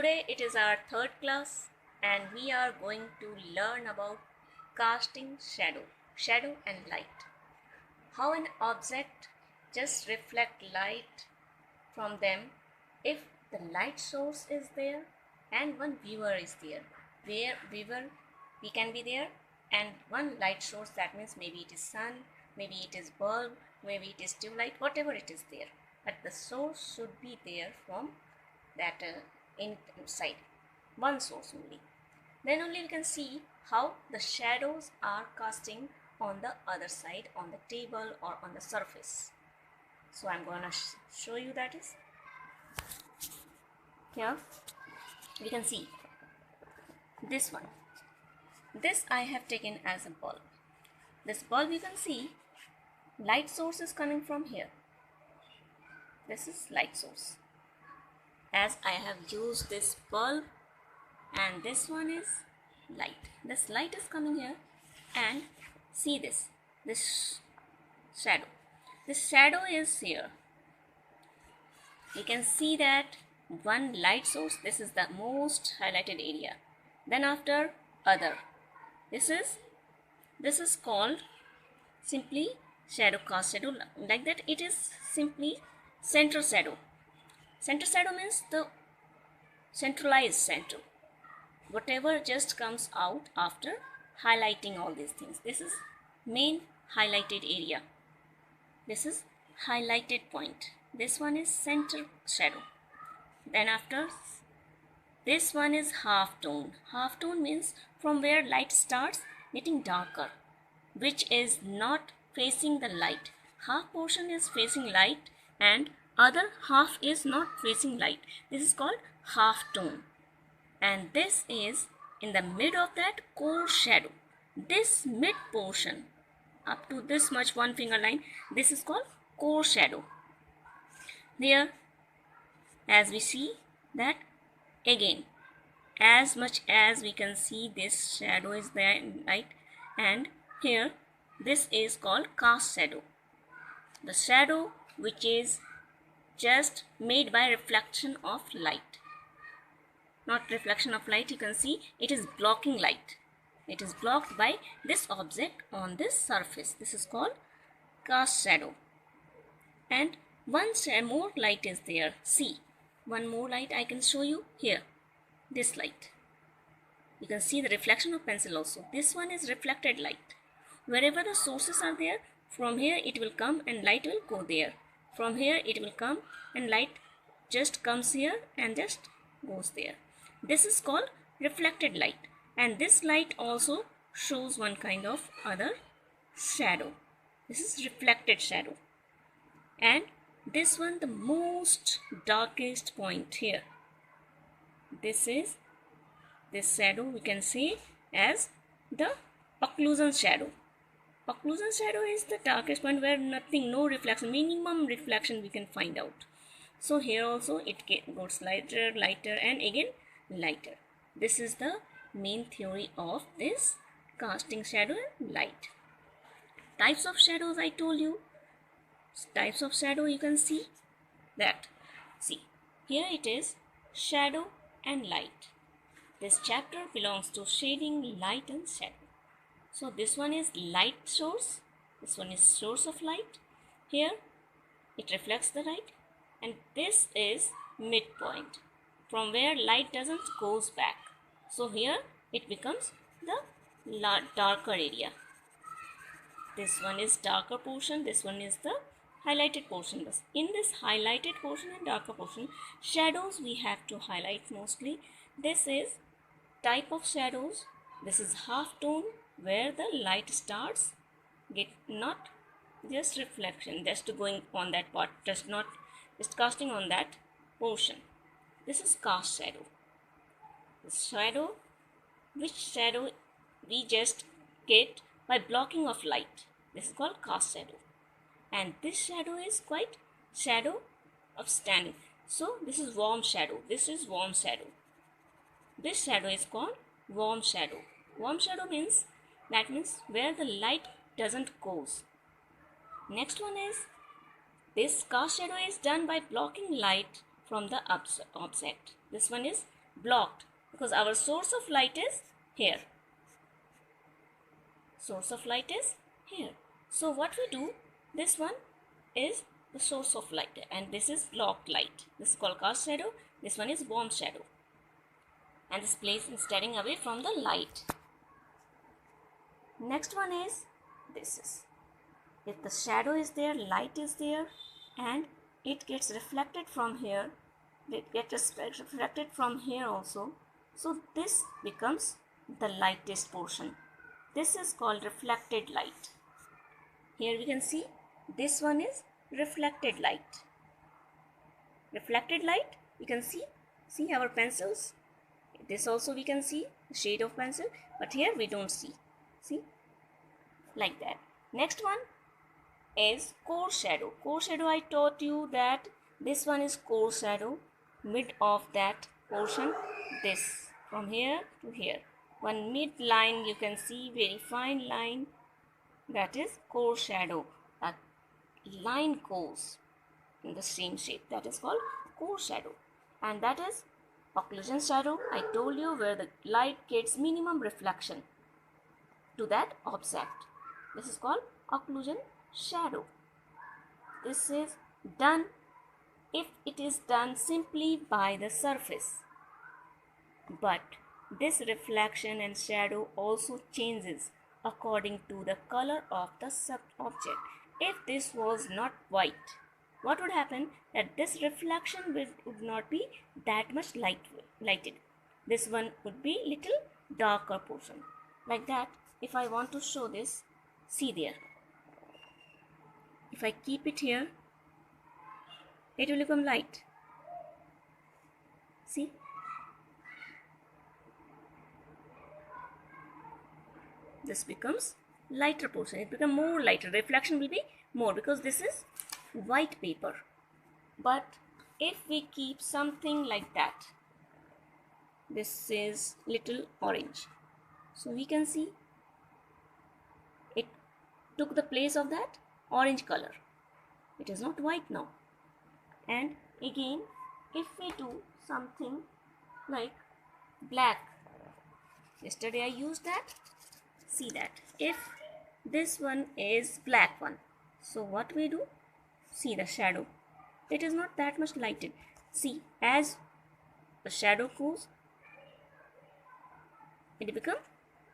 Today it is our third class and we are going to learn about casting shadow and light. How an object just reflect light from them if the light source is there and one viewer is there. Where viewer we can be there and one light source, that means maybe it is sun, maybe it is bulb, maybe it is tube light, whatever it is there. But the source should be there from that inside, one source only. Then only we can see how the shadows are casting on the other side, on the table or on the surface. So I'm gonna show you that is. Here we can see this one. This I have taken as a bulb. This bulb you can see light source is coming from here. This is light source. As I have used this bulb and this one is light. This light is coming here and see this shadow. This shadow is here. You can see that one light source, this is the most highlighted area. Then after other. This is called simply shadow, cast shadow, like that. It is simply center shadow. Center shadow means the centralized center. Whatever just comes out after highlighting all these things. This is main highlighted area. This is highlighted point. This one is center shadow. Then after this one is half tone. Half tone means from where light starts getting darker, which is not facing the light. Half portion is facing light and other half is not facing light. This is called half tone. And this is in the mid of that core shadow. This mid portion up to this much one finger line, this is called core shadow. There as we see that again, as much as we can see this shadow is there in light, and here this is called cast shadow. The shadow which is just made by reflection of light. Not reflection of light, you can see it is blocking light. It is blocked by this object on this surface. This is called cast shadow. And one more light is there. See, one more light I can show you here. This light. You can see the reflection of pencil also. This one is reflected light. Wherever the sources are there, from here it will come and light will go there. From here it will come and light just comes here and just goes there. This is called reflected light. And this light also shows one kind of other shadow. This is reflected shadow. And this one, the most darkest point here. This is this shadow we can see as the occlusion shadow. Occlusion shadow is the darkest point where nothing, no reflection, minimum reflection we can find out. So here also it goes lighter, lighter and again lighter. This is the main theory of this casting shadow and light. Types of shadows I told you. Types of shadow you can see that. See, here it is shadow and light. This chapter belongs to shading, light and shadow. So this one is light source. This one is source of light. Here it reflects the light. And this is midpoint from where light doesn't goes back. So here it becomes the darker area. This one is darker portion. This one is the highlighted portion. In this highlighted portion and darker portion, shadows we have to highlight mostly. This is type of shadows. This is half tone where the light starts, get not just reflection, just going on that part, just casting on that portion. This is cast shadow. This shadow, which shadow we just get by blocking of light. This is called cast shadow. And this shadow is quite shadow of standing. So this is warm shadow. This is warm shadow. This shadow is called warm shadow. Warm shadow means, that means where the light doesn't goes. Next one is, this cast shadow is done by blocking light from the object. This one is blocked because our source of light is here. Source of light is here. So what we do, this one is the source of light and this is blocked light. This is called cast shadow. This one is warm shadow. And this place is staring away from the light. Next one is this is. If the shadow is there, light is there and it gets reflected from here. It gets reflected from here also. So this becomes the lightest portion. This is called reflected light. Here we can see this one is reflected light. Reflected light, you can see our pencils. This also we can see the shade of pencil, but here we don't see. See, like that. Next one is core shadow. Core shadow, I taught you that this one is core shadow. Mid of that portion, this from here to here. One mid line you can see, very fine line, that is core shadow. That line goes in the same shape, that is called core shadow. And that is occlusion shadow. I told you where the light gets minimum reflection to that object. This is called occlusion shadow. This is done if it is done simply by the surface. But this reflection and shadow also changes according to the color of the sub-object. If this was not white, what would happen? That this reflection would not be that much lighted. This one would be little darker portion. Like that, if I want to show this, see there. If I keep it here, it will become light. See? This becomes lighter portion. It becomes more lighter. Reflection will be more because this is white paper. But if we keep something like that, this is little orange. So we can see it took the place of that orange color. It is not white now. And again, if we do something like black, yesterday I used that, see that. If this one is black one, so what we do, see the shadow. It is not that much lighted. See, as the shadow goes, it become,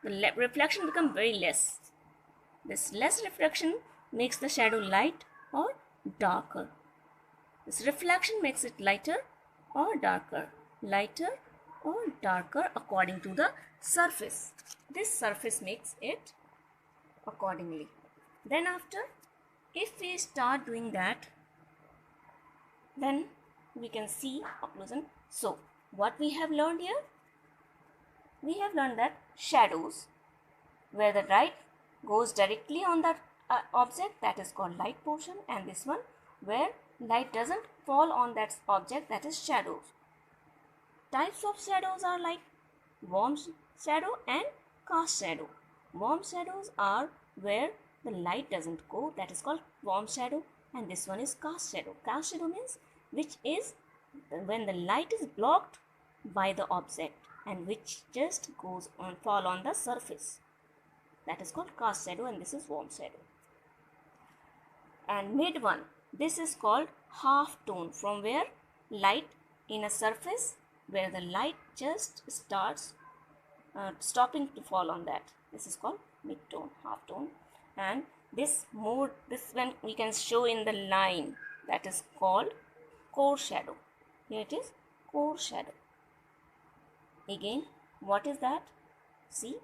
the reflection become very less. This less reflection makes the shadow light or darker. This reflection makes it lighter or darker, lighter or darker according to the surface. This surface makes it accordingly. Then after, if we start doing that, then we can see occlusion. So what we have learned here? We have learned that shadows, where the light goes directly on that object, that is called light portion, and this one where light doesn't fall on that object, that is shadows. Types of shadows are like warm shadow and cast shadow. Warm shadows are where the light doesn't go, that is called warm shadow, and this one is cast shadow. Cast shadow means which is when the light is blocked by the object and which just goes on, fall on the surface. That is called cast shadow, and this is warm shadow. And mid one, this is called half tone, from where light in a surface where the light just starts stopping to fall on that. This is called mid tone, half tone. And this one we can show in the line, that is called core shadow. Here it is core shadow. Again, what is that? See,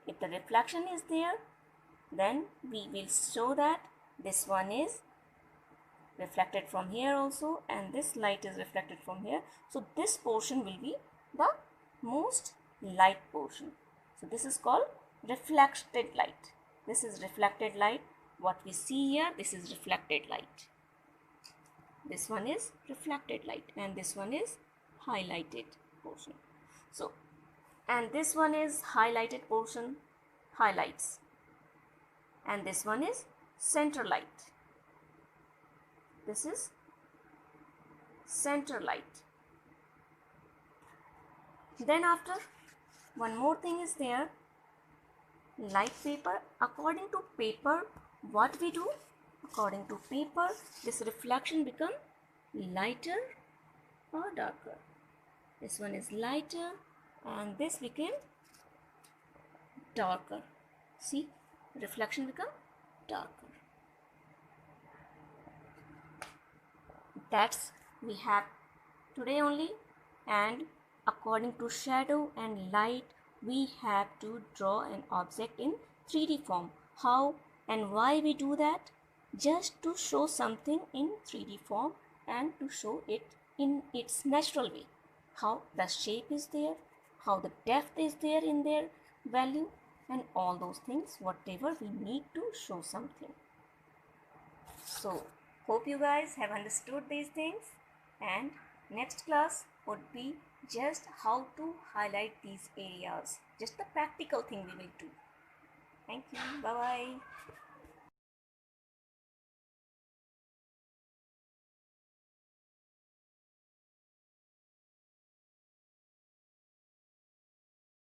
if the reflection is there, then we will show that this one is reflected from here also, and this light is reflected from here. So this portion will be the most light portion. So this is called reflected light. This is reflected light. What we see here, this is reflected light. This one is reflected light, and this one is highlighted portion. So, and this one is highlighted portion, highlights, and this one is center light. This is center light. Then after, one more thing is there, light paper. According to paper, what we do? According to paper, this reflection become lighter or darker. This one is lighter and this became darker. See, reflection become darker. That's we have today only. And according to shadow and light, we have to draw an object in 3D form. How and why we do that? Just to show something in 3D form and to show it in its natural way. How the shape is there, how the depth is there in their value, and all those things, whatever we need to show something. So, hope you guys have understood these things, and next class would be just how to highlight these areas, just the practical thing we will do. Thank you. Bye bye.